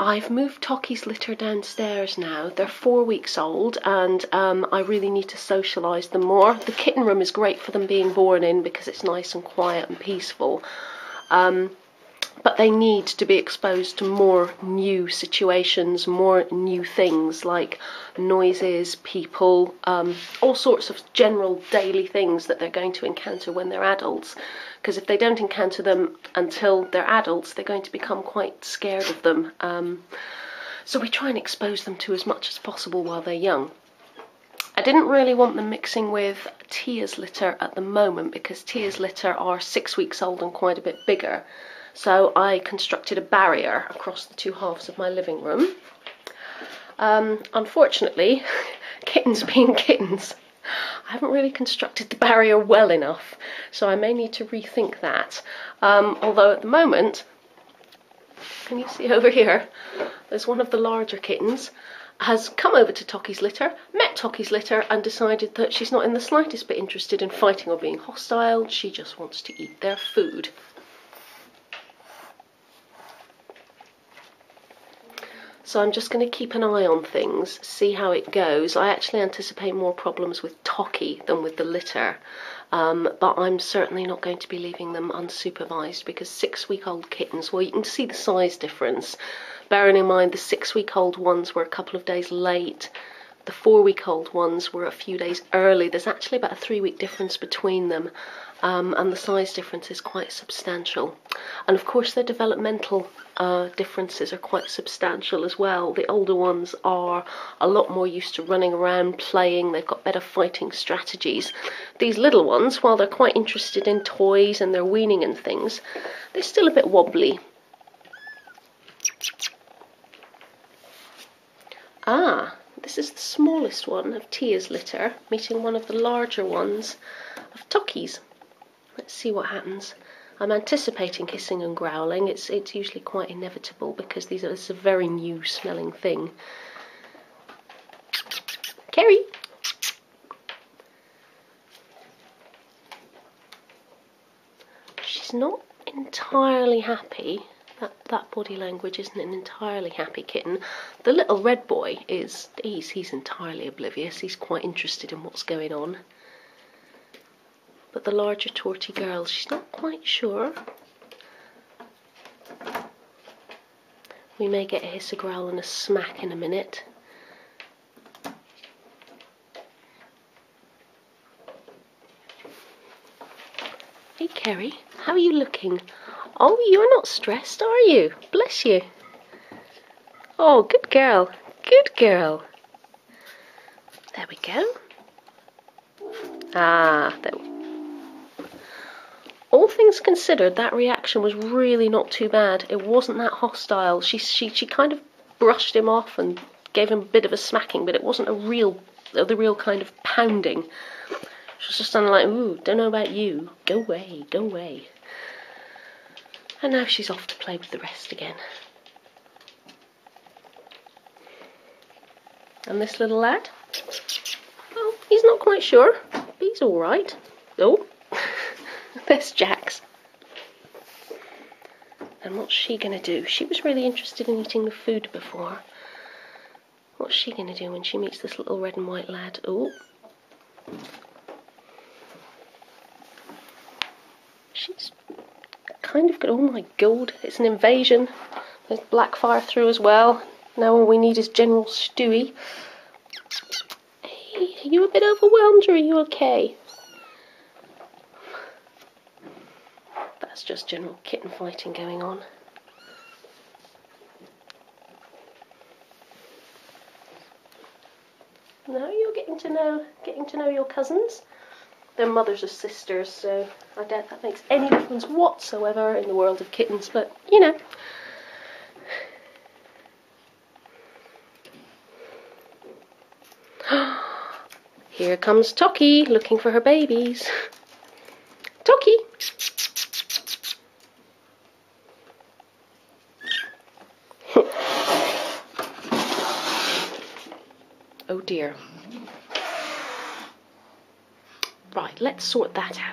I've moved Tocci's litter downstairs now. They're 4 weeks old, and I really need to socialise them more. The kitten room is great for them being born in because it's nice and quiet and peaceful. But they need to be exposed to more new situations, more new things like noises, people, all sorts of general daily things that they're going to encounter when they're adults. Because if they don't encounter them until they're adults, they're going to become quite scared of them. So we try and expose them to as much as possible while they're young. I didn't really want them mixing with Tia's litter at the moment because Tia's litter are 6 weeks old and quite a bit bigger. So I constructed a barrier across the two halves of my living room. Unfortunately, kittens being kittens, I haven't really constructed the barrier well enough, so I may need to rethink that. Although at the moment, can you see over here, there's one of the larger kittens has come over to Tocci's litter, met Tocci's litter and decided that she's not in the slightest bit interested in fighting or being hostile. She just wants to eat their food. So I'm just going to keep an eye on things, see how it goes. I actually anticipate more problems with Tocci than with the litter, but I'm certainly not going to be leaving them unsupervised because 6-week-old kittens, well, you can see the size difference. Bearing in mind the 6-week-old ones were a couple of days late, the 4-week-old ones were a few days early. There's actually about a 3-week difference between them, and the size difference is quite substantial. And of course their developmental differences are quite substantial as well. The older ones are a lot more used to running around, playing, they've got better fighting strategies. These little ones, while they're quite interested in toys and they're weaning and things, they're still a bit wobbly. This is the smallest one of Tia's litter, meeting one of the larger ones of Tocci's. Let's see what happens. I'm anticipating hissing and growling. It's usually quite inevitable because this is a very new smelling thing. Kerry! She's not entirely happy. That body language isn't an entirely happy kitten. The little red boy is, he's entirely oblivious. He's quite interested in what's going on. But the larger torty girl, she's not quite sure. We may get a hiss, a growl and a smack in a minute. Hey Kerry, how are you looking? Oh, you're not stressed, are you? Bless you. Oh, good girl. Good girl. There we go. There we go. All things considered, that reaction was really not too bad. It wasn't that hostile. She kind of brushed him off and gave him a bit of a smacking, but it wasn't the real kind of pounding. She was just kind of like, ooh, don't know about you. Go away, go away. And now she's off to play with the rest again. And this little lad? Well, he's not quite sure, but he's all right. Oh, there's Jax. And what's she going to do? She was really interested in eating the food before. What's she going to do when she meets this little red and white lad? Oh. She's kind of good. Oh my god, it's an invasion. There's black fire through as well. Now all we need is General Stewie. Hey, are you a bit overwhelmed or are you okay? That's just general kitten fighting going on. Now you're getting to know your cousins. Their mothers are sisters, so I doubt that makes any difference whatsoever in the world of kittens, but you know. Here comes Tocci looking for her babies. Tocci! Oh dear. Right, let's sort that out.